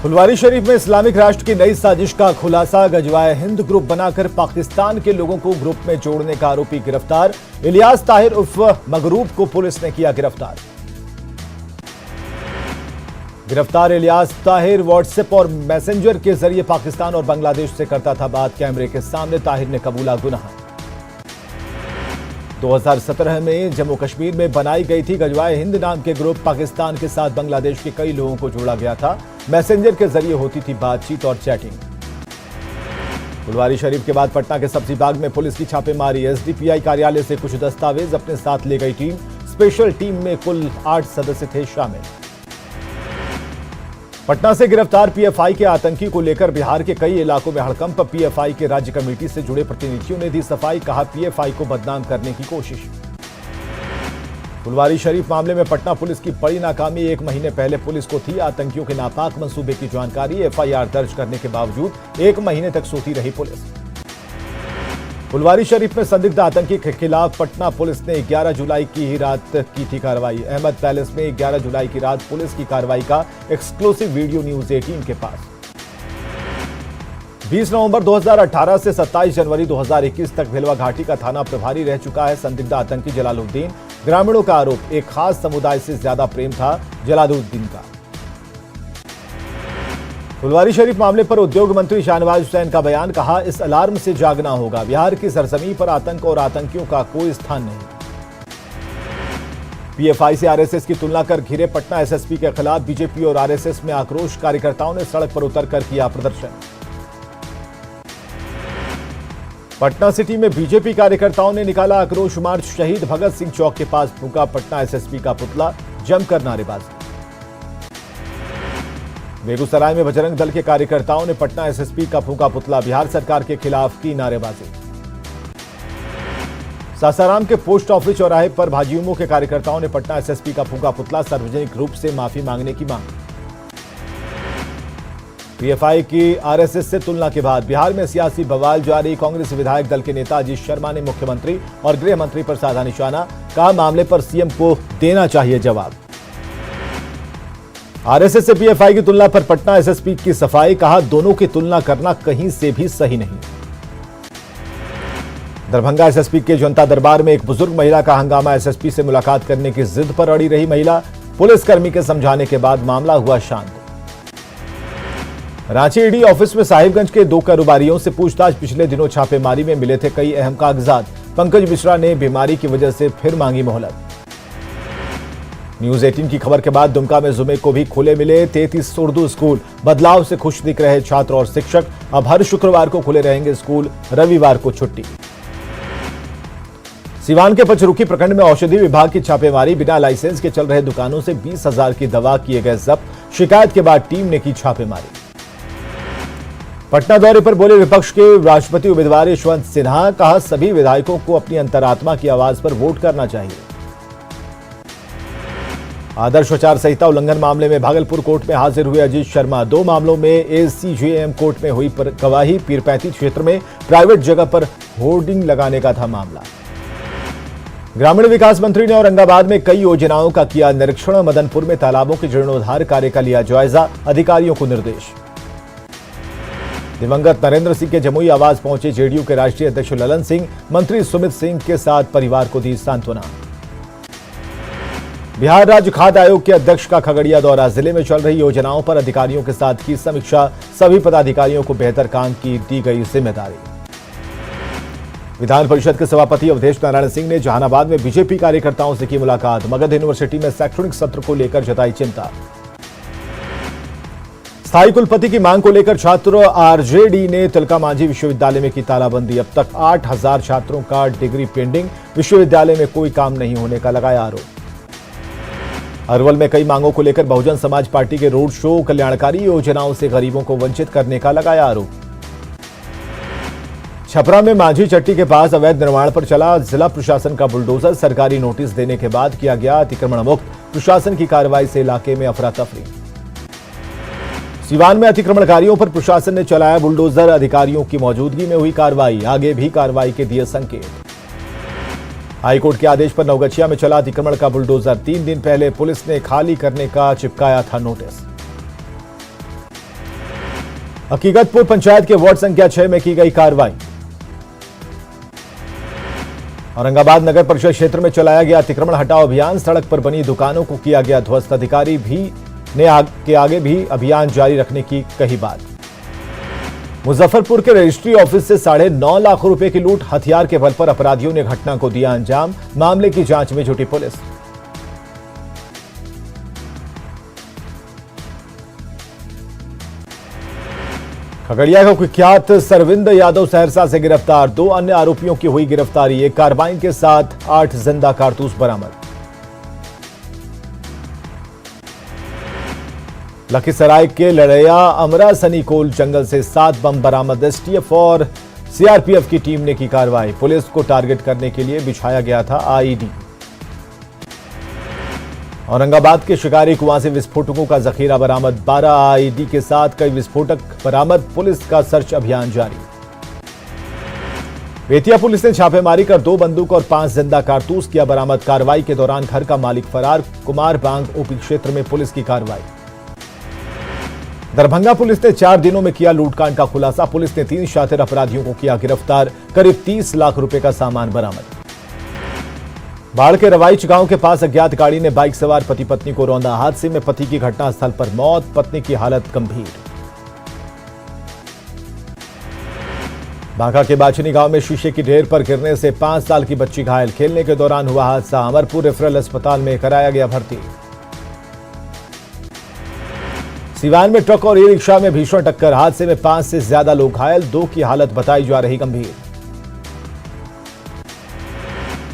फुलवारी शरीफ में इस्लामिक राष्ट्र की नई साजिश का खुलासा। गजवाए हिंद ग्रुप बनाकर पाकिस्तान के लोगों को ग्रुप में जोड़ने का आरोपी गिरफ्तार। इलियास ताहिर उर्फ मगरूब को पुलिस ने किया गिरफ्तार। इलियास ताहिर व्हाट्सएप और मैसेंजर के जरिए पाकिस्तान और बांग्लादेश से करता था बात। कैमरे के सामने ताहिर ने कबूला गुनाह। 2017 में जम्मू कश्मीर में बनाई गई थी गजवाए हिंद नाम के ग्रुप। पाकिस्तान के साथ बांग्लादेश के कई लोगों को जोड़ा गया था। मैसेंजर के जरिए होती थी बातचीत और चैटिंग। फुलवारी शरीफ के बाद पटना के सब्जी बाग में पुलिस की छापेमारी। एसडीपीआई कार्यालय से कुछ दस्तावेज अपने साथ ले गई टीम। स्पेशल टीम में कुल 8 सदस्य थे शामिल। पटना से गिरफ्तार पीएफआई के आतंकी को लेकर बिहार के कई इलाकों में हड़कंप। पीएफआई के राज्य कमेटी से जुड़े प्रतिनिधियों ने दी सफाई। कहा पीएफआई को बदनाम करने की कोशिश। फुलवारी शरीफ मामले में पटना पुलिस की बड़ी नाकामी। 1 महीने पहले पुलिस को थी आतंकियों के नापाक मंसूबे की जानकारी। एफआईआर दर्ज करने के बावजूद 1 महीने तक सोती रही पुलिस। फुलवारी शरीफ में संदिग्ध आतंकी के खिलाफ पटना पुलिस ने 11 जुलाई की ही रात की थी कार्रवाई। अहमद पैलेस में 11 जुलाई की रात पुलिस की कार्रवाई का एक्सक्लूसिव वीडियो न्यूज 18 के पास। 20 नवंबर 2018 से 27 जनवरी 2021 तक भिलवा घाटी का थाना प्रभारी रह चुका है संदिग्ध आतंकी जलालुद्दीन। ग्रामीणों का आरोप एक खास समुदाय से ज्यादा प्रेम था जलालुद्दीन का। फुलवारी शरीफ मामले पर उद्योग मंत्री शाहनवाज हुसैन का बयान। कहा इस अलार्म से जागना होगा। बिहार की सरजमीं पर आतंक और आतंकियों का कोई स्थान नहीं। पीएफआई से आरएसएस की तुलना कर घिरे पटना एसएसपी के खिलाफ बीजेपी और आरएसएस में आक्रोश। कार्यकर्ताओं ने सड़क पर उतरकर किया प्रदर्शन। पटना सिटी में बीजेपी कार्यकर्ताओं ने निकाला आक्रोश मार्च। शहीद भगत सिंह चौक के पास फूंका पटना एसएसपी का पुतला। जमकर नारेबाजी। बेगूसराय में बजरंग दल के कार्यकर्ताओं ने पटना एसएसपी का फूंका पुतला। बिहार सरकार के खिलाफ की नारेबाजी। सासाराम के पोस्ट ऑफिस चौराहे पर भाजयुमो के कार्यकर्ताओं ने पटना एसएसपी का फूंका पुतला। सार्वजनिक रूप से माफी मांगने की मांग। पीएफआई की आरएसएस से तुलना के बाद बिहार में सियासी बवाल जारी। कांग्रेस विधायक दल के नेता अजीत शर्मा ने मुख्यमंत्री और गृह मंत्री पर साधा निशाना। कहा मामले पर सीएम को देना चाहिए जवाब। आरएसएस से पीएफआई की तुलना पर पटना एसएसपी की सफाई। कहा दोनों की तुलना करना कहीं से भी सही नहीं। दरभंगा एसएसपी के जनता दरबार में एक बुजुर्ग महिला का हंगामा। एसएसपी से मुलाकात करने की जिद पर अड़ी रही महिला। पुलिसकर्मी के समझाने के बाद मामला हुआ शांत। रांची ईडी ऑफिस में साहिबगंज के 2 कारोबारियों से पूछताछ। पिछले दिनों छापेमारी में मिले थे कई अहम कागजात। पंकज मिश्रा ने बीमारी की वजह से फिर मांगी मोहलत। न्यूज 18 की खबर के बाद दुमका में जुमे को भी खुले मिले 33 उर्दू स्कूल। बदलाव से खुश दिख रहे छात्र और शिक्षक। अब हर शुक्रवार को खुले रहेंगे स्कूल, रविवार को छुट्टी। सिवान के पचरुखी प्रखंड में औषधि विभाग की छापेमारी। बिना लाइसेंस के चल रहे दुकानों से 20,000 की दवा किए गए जब्त। शिकायत के बाद टीम ने की छापेमारी। पटना दौरे पर बोले विपक्ष के राष्ट्रपति उम्मीदवार यशवंत सिन्हा। कहा सभी विधायकों को अपनी अंतरात्मा की आवाज पर वोट करना चाहिए। आदर्श आचार संहिता उल्लंघन मामले में भागलपुर कोर्ट में हाजिर हुए अजीत शर्मा। 2 मामलों में एसीजेएम कोर्ट में हुई गवाही। पीरपैंती क्षेत्र में प्राइवेट जगह पर होर्डिंग लगाने का था मामला। ग्रामीण विकास मंत्री ने औरंगाबाद में कई योजनाओं का किया निरीक्षण। मदनपुर में तालाबों के जीर्णोद्धार कार्य का लिया जायजा। अधिकारियों को निर्देश। दिवंगत नरेंद्र सिंह के जमुई आवास पहुंचे जेडीयू के राष्ट्रीय अध्यक्ष ललन सिंह। मंत्री सुमित सिंह के साथ परिवार को दी सांत्वना। बिहार राज्य खाद्य आयोग के अध्यक्ष का खगड़िया दौरा। जिले में चल रही योजनाओं पर अधिकारियों के साथ की समीक्षा। सभी पदाधिकारियों को बेहतर काम की दी गई जिम्मेदारी। विधान परिषद के सभापति अवधेश नारायण सिंह ने जहानाबाद में बीजेपी कार्यकर्ताओं से की मुलाकात। मगध यूनिवर्सिटी में शैक्षणिक सत्र को लेकर जताई चिंता। स्थायी कुलपति की मांग को लेकर छात्र आरजेडी ने तिलका मांझी विश्वविद्यालय में की तालाबंदी। अब तक 8,000 छात्रों का डिग्री पेंडिंग। विश्वविद्यालय में कोई काम नहीं होने का लगाया आरोप। अरवल में कई मांगों को लेकर बहुजन समाज पार्टी के रोड शो। कल्याणकारी योजनाओं से गरीबों को वंचित करने का लगाया आरोप। छपरा में मांझी चट्टी के पास अवैध निर्माण पर चला जिला प्रशासन का बुलडोजर। सरकारी नोटिस देने के बाद किया गया अतिक्रमण मुक्त। प्रशासन की कार्रवाई से इलाके में अफरा तफरी। सिवान में अतिक्रमणकारियों पर प्रशासन ने चलाया बुलडोजर। अधिकारियों की मौजूदगी में हुई कार्रवाई। आगे भी कार्रवाई के दिए संकेत। हाईकोर्ट के आदेश पर नवगछिया में चला अतिक्रमण का बुलडोजर। 3 दिन पहले पुलिस ने खाली करने का चिपकाया था नोटिस। हकीकतपुर पंचायत के वार्ड संख्या 6 में की गई कार्रवाई। औरंगाबाद नगर परिषद क्षेत्र में चलाया गया अतिक्रमण हटाओ अभियान। सड़क पर बनी दुकानों को किया गया ध्वस्त। अधिकारी ने आगे भी अभियान जारी रखने की कही बात। मुजफ्फरपुर के रजिस्ट्री ऑफिस से 9.5 लाख रुपए की लूट। हथियार के बल पर अपराधियों ने घटना को दिया अंजाम। मामले की जांच में जुटी पुलिस। खगड़िया का कुख्यात सरविंद यादव सहरसा से गिरफ्तार। 2 अन्य आरोपियों की हुई गिरफ्तारी। एक कार्बाइन के साथ 8 जिंदा कारतूस बरामद। लखीसराय के लड़ैया अमरा सनीकोल जंगल से 7 बम बरामद। एसटीएफ और सीआरपीएफ की टीम ने की कार्रवाई। पुलिस को टारगेट करने के लिए बिछाया गया था आईईडी। औरंगाबाद के शिकारी कुआं से विस्फोटकों का जखीरा बरामद। 12 आईईडी के साथ कई विस्फोटक बरामद। पुलिस का सर्च अभियान जारी। बेतिया पुलिस ने छापेमारी कर 2 बंदूक और 5 जिंदा कारतूस किया बरामद। कार्रवाई के दौरान घर का मालिक फरार। कुमार बांग ओपी क्षेत्र में पुलिस की कार्रवाई। दरभंगा पुलिस ने 4 दिनों में किया लूटकांड का खुलासा। पुलिस ने 3 शातिर अपराधियों को किया गिरफ्तार। करीब 30 लाख रुपए का सामान बरामद। बाढ़ के रवाइच गांव के पास अज्ञात गाड़ी ने बाइक सवार पति पत्नी को रौंदा। हादसे में पति की घटनास्थल पर मौत, पत्नी की हालत गंभीर। बांका के बाचनी गांव में शीशे की ढेर पर गिरने से 5 साल की बच्ची घायल। खेलने के दौरान हुआ हादसा। अमरपुर रेफरल अस्पताल में कराया गया भर्ती। सिवान में ट्रक और ई रिक्शा में भीषण टक्कर। हादसे में 5 से ज्यादा लोग घायल। 2 की हालत बताई जा रही गंभीर।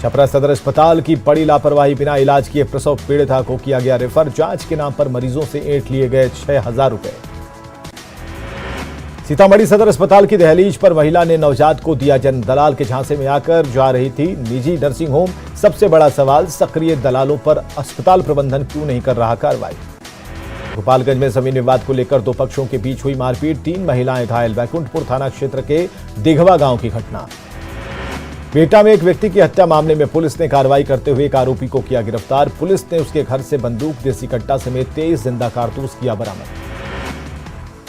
छपरा सदर अस्पताल की बड़ी लापरवाही। बिना इलाज किए प्रसव पीड़िता को किया गया रेफर। जांच के नाम पर मरीजों से ऐंठ लिए गए 6,000 रुपए। सीतामढ़ी सदर अस्पताल की दहलीज पर महिला ने नवजात को दिया जन्म। दलाल के झांसे में आकर जा रही थी निजी नर्सिंग होम। सबसे बड़ा सवाल, सक्रिय दलालों पर अस्पताल प्रबंधन क्यों नहीं कर रहा कार्रवाई। गोपालगंज में जमीन विवाद को लेकर 2 पक्षों के बीच हुई मारपीट। 3 महिलाएं घायल। बैकुंठपुर थाना क्षेत्र के दिघवा गांव की घटना। बेटा में एक व्यक्ति की हत्या मामले में पुलिस ने कार्रवाई करते हुए एक आरोपी को किया गिरफ्तार। पुलिस ने उसके घर से बंदूक, देसी कट्टा समेत 23 जिंदा कारतूस किया बरामद।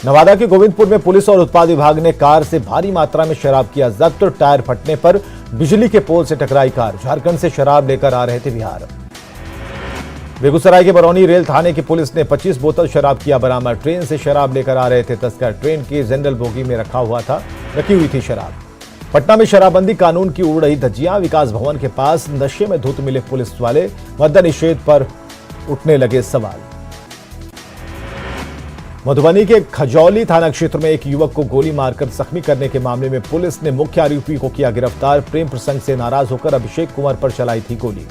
नवादा के गोविंदपुर में पुलिस और उत्पाद विभाग ने कार से भारी मात्रा में शराब किया जब्त। टायर फटने पर बिजली के पोल से टकराई कार। झारखंड से शराब लेकर आ रहे थे बिहार। बेगूसराय के बरौनी रेल थाने की पुलिस ने 25 बोतल शराब किया बरामद। ट्रेन से शराब लेकर आ रहे थे तस्कर। ट्रेन की जनरल बोगी में रखी हुई थी शराब। पटना में शराबबंदी कानून की उड़ रही धज्जियां। विकास भवन के पास नशे में धुत मिले पुलिस वाले। मद्य निषेध पर उठने लगे सवाल। मधुबनी के खजौली थाना क्षेत्र में एक युवक को गोली मारकर जख्मी करने के मामले में पुलिस ने मुख्य आरोपी को किया गिरफ्तार। प्रेम प्रसंग से नाराज होकर अभिषेक कुमार पर चलाई थी गोली।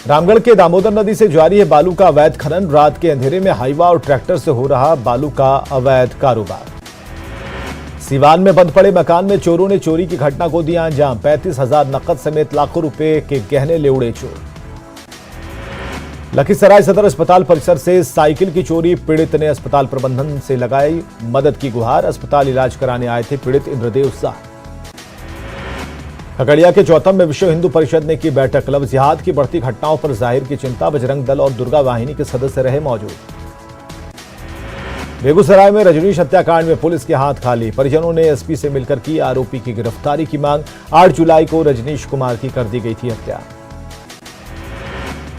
रामगढ़ के दामोदर नदी से जारी है बालू का अवैध खनन। रात के अंधेरे में हाईवा और ट्रैक्टर से हो रहा बालू का अवैध कारोबार। सिवान में बंद पड़े मकान में चोरों ने चोरी की घटना को दिया अंजाम। 35,000 नकद समेत लाखों रुपए के गहने ले उड़े चोर। लखीसराय सदर अस्पताल परिसर से साइकिल की चोरी। पीड़ित ने अस्पताल प्रबंधन से लगाई मदद की गुहार। अस्पताल इलाज कराने आए थे पीड़ित इंद्रदेव शाह। खगड़िया के चौथम में विश्व हिंदू परिषद ने की बैठक। लव जिहाद की बढ़ती घटनाओं पर जाहिर की चिंता। बजरंग दल और दुर्गा वाहिनी के सदस्य रहे मौजूद। बेगूसराय में रजनीश हत्याकांड में पुलिस के हाथ खाली। परिजनों ने एसपी से मिलकर की आरोपी की गिरफ्तारी की मांग। 8 जुलाई को रजनीश कुमार की कर दी गई थी हत्या।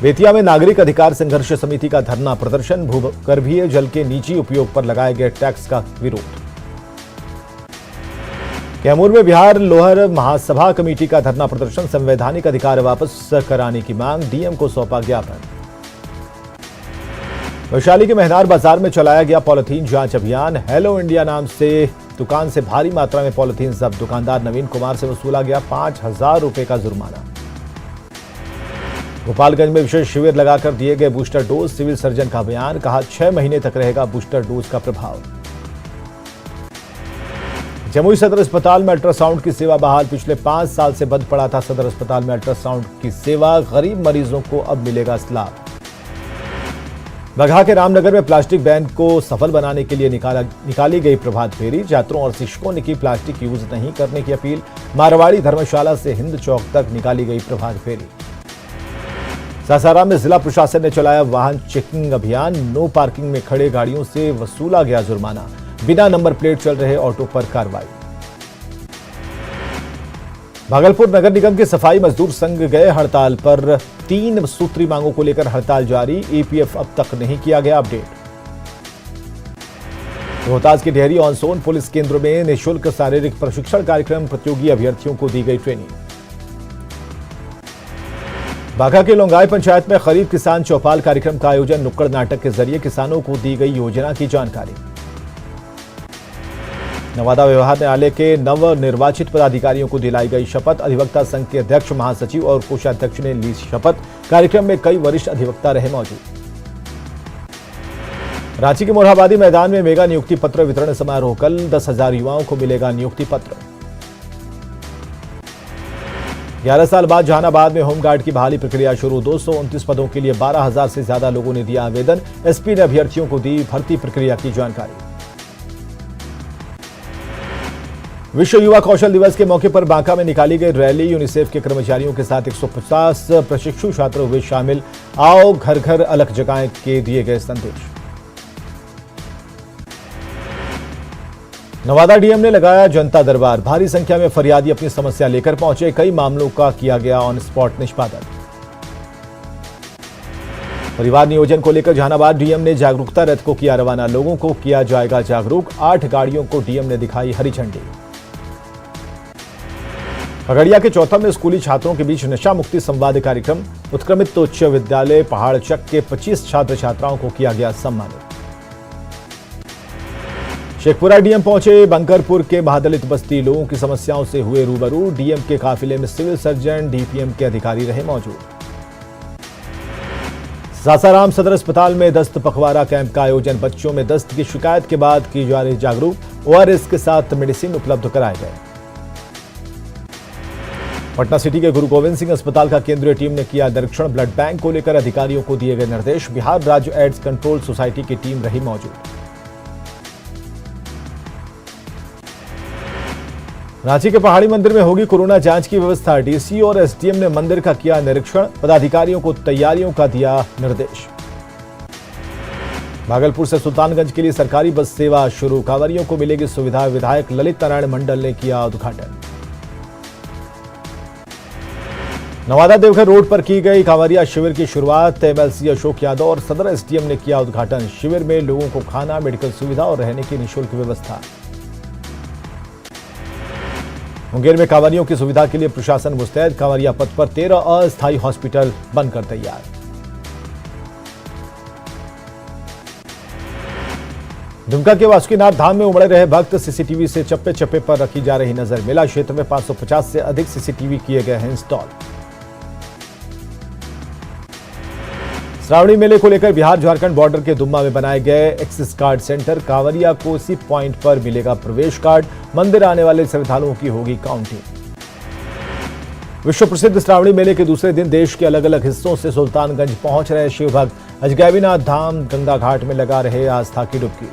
बेतिया में नागरिक अधिकार संघर्ष समिति का धरना प्रदर्शन। भूगर्भीय जल के निजी उपयोग पर लगाए गए टैक्स का विरोध। कैमूर में बिहार लोहर महासभा कमेटी का धरना प्रदर्शन। संवैधानिक अधिकार वापस कराने की मांग। डीएम को सौंपा ज्ञापन। वैशाली के मेहनार बाजार में चलाया गया पॉलिथीन जांच अभियान। हेलो इंडिया नाम से दुकान से भारी मात्रा में पॉलिथीन जब्त। दुकानदार नवीन कुमार से वसूला गया 5,000 रुपए का जुर्माना। गोपालगंज में विशेष शिविर लगाकर दिए गए बूस्टर डोज। सिविल सर्जन का बयान। कहा 6 महीने तक रहेगा बूस्टर डोज का प्रभाव। जमुई सदर अस्पताल में अल्ट्रासाउंड की सेवा बहाल। पिछले 5 साल से बंद पड़ा था सदर अस्पताल में अल्ट्रासाउंड की सेवा। गरीब मरीजों को अब मिलेगा लाभ। बगहा के रामनगर में प्लास्टिक बैन को सफल बनाने के लिए निकाली गई प्रभात फेरी। छात्रों और शिक्षकों ने की प्लास्टिक यूज नहीं करने की अपील। मारवाड़ी धर्मशाला से हिंद चौक तक निकाली गई प्रभात फेरी। सासाराम में जिला प्रशासन ने चलाया वाहन चेकिंग अभियान। नो पार्किंग में खड़े गाड़ियों से वसूला गया जुर्माना। बिना नंबर प्लेट चल रहे ऑटो पर कार्रवाई। भागलपुर नगर निगम के सफाई मजदूर संघ गए हड़ताल पर। 3 सूत्री मांगों को लेकर हड़ताल जारी। ईपीएफ अब तक नहीं किया गया अपडेट। रोहतास के डेहरी ऑन सोन पुलिस केंद्र में निःशुल्क शारीरिक प्रशिक्षण कार्यक्रम। प्रतियोगी अभ्यर्थियों को दी गई ट्रेनिंग। बाघा के लोंगाई पंचायत में खरीफ किसान चौपाल कार्यक्रम का आयोजन। नुक्कड़ नाटक के जरिए किसानों को दी गई योजना की जानकारी। नवादा व्यवहार न्यायालय के नवनिर्वाचित पदाधिकारियों को दिलाई गई शपथ। अधिवक्ता संघ के अध्यक्ष, महासचिव और कोषाध्यक्ष ने ली शपथ। कार्यक्रम में कई वरिष्ठ अधिवक्ता रहे मौजूद। रांची के मोरहाबादी मैदान में मेगा नियुक्ति पत्र वितरण समारोह कल। 10,000 युवाओं को मिलेगा नियुक्ति पत्र। 11 साल बाद जहानाबाद में होमगार्ड की बहाली प्रक्रिया शुरू। 229 पदों के लिए 12,000 से ज्यादा लोगों ने दिया आवेदन। एसपी ने अभ्यर्थियों को दी भर्ती प्रक्रिया की जानकारी। विश्व युवा कौशल दिवस के मौके पर बांका में निकाली गई रैली। यूनिसेफ के कर्मचारियों के साथ 150 प्रशिक्षु छात्र हुए शामिल। आओ घर घर अलग जगाएं के दिए गए संदेश। नवादा डीएम ने लगाया जनता दरबार। भारी संख्या में फरियादी अपनी समस्या लेकर पहुंचे। कई मामलों का किया गया ऑन स्पॉट निष्पादन। परिवार नियोजन को लेकर जहानाबाद डीएम ने जागरूकता रथ को किया रवाना। लोगों को किया जाएगा जागरूक। 8 गाड़ियों को डीएम ने दिखाई हरी झंडी। खगड़िया के चौथा में स्कूली छात्रों के बीच नशा मुक्ति संवाद कार्यक्रम। उत्क्रमित उच्च विद्यालय पहाड़चक के 25 छात्र छात्राओं को किया गया सम्मानित। शेखपुरा डीएम पहुंचे। बंकरपुर के महादलित बस्ती लोगों की समस्याओं से हुए रूबरू। डीएम के काफिले में सिविल सर्जन, डीपीएम के अधिकारी रहे मौजूद। सासाराम सदर अस्पताल में दस्त पखवाड़ा कैंप का आयोजन। बच्चों में दस्त की शिकायत के बाद की जा रही जागरूक। ओआरएस के साथ मेडिसिन उपलब्ध कराए गए। पटना सिटी के गुरु गोविंद सिंह अस्पताल का केंद्रीय टीम ने किया निरीक्षण। ब्लड बैंक को लेकर अधिकारियों को दिए गए निर्देश। बिहार राज्य एड्स कंट्रोल सोसाइटी की टीम रही मौजूद। रांची के पहाड़ी मंदिर में होगी कोरोना जांच की व्यवस्था। डीसी और एसडीएम ने मंदिर का किया निरीक्षण। पदाधिकारियों को तैयारियों का दिया निर्देश। भागलपुर से सुल्तानगंज के लिए सरकारी बस सेवा शुरू। कांवरियों को मिलेगी सुविधा। विधायक ललित नारायण मंडल ने किया उद्घाटन। नवादा देवघर रोड पर की गई कांवरिया शिविर की शुरुआत। एमएलसी अशोक यादव और सदर एसडीएम ने किया उद्घाटन। शिविर में लोगों को खाना, मेडिकल सुविधा और रहने की निःशुल्क व्यवस्था। मुंगेर में कांवरियों की सुविधा के लिए प्रशासन मुस्तैद। कांवरिया पथ पर 13 अस्थायी हॉस्पिटल बनकर तैयार। दुमका के वासुकीनाथ धाम में उमड़े रहे भक्त। सीसीटीवी से चप्पे चप्पे पर रखी जा रही नजर। मेला क्षेत्र में 550 से अधिक सीसीटीवी किए गए हैं इंस्टॉल। श्रावणी मेले को लेकर बिहार झारखंड बॉर्डर के दुम्मा में बनाए गए एक्सेस कार्ड सेंटर। कांवरिया को इसी पॉइंट पर मिलेगा प्रवेश कार्ड। मंदिर आने वाले श्रद्धालुओं की होगी काउंटिंग। विश्व प्रसिद्ध श्रावणी मेले के दूसरे दिन देश के अलग अलग हिस्सों से सुल्तानगंज पहुंच रहे शिव भक्त। अजगैबीनाथ धाम गंगा घाट में लगा रहे आस्था की डुबकी।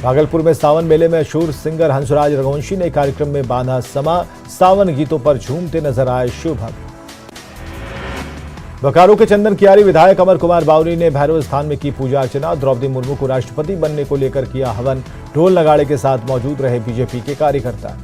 भागलपुर में सावन मेले में मशहूर सिंगर हंसराज रघुवंशी ने कार्यक्रम में बांधा समा। सावन गीतों पर झूमते नजर आए शिव भक्त। बोकारो के चंदन कियारी विधायक अमर कुमार बावरी ने भैरव स्थान में की पूजा अर्चना। द्रौपदी मुर्मू को राष्ट्रपति बनने को लेकर किया हवन। ढोल नगाड़े के साथ मौजूद रहे बीजेपी के कार्यकर्ता।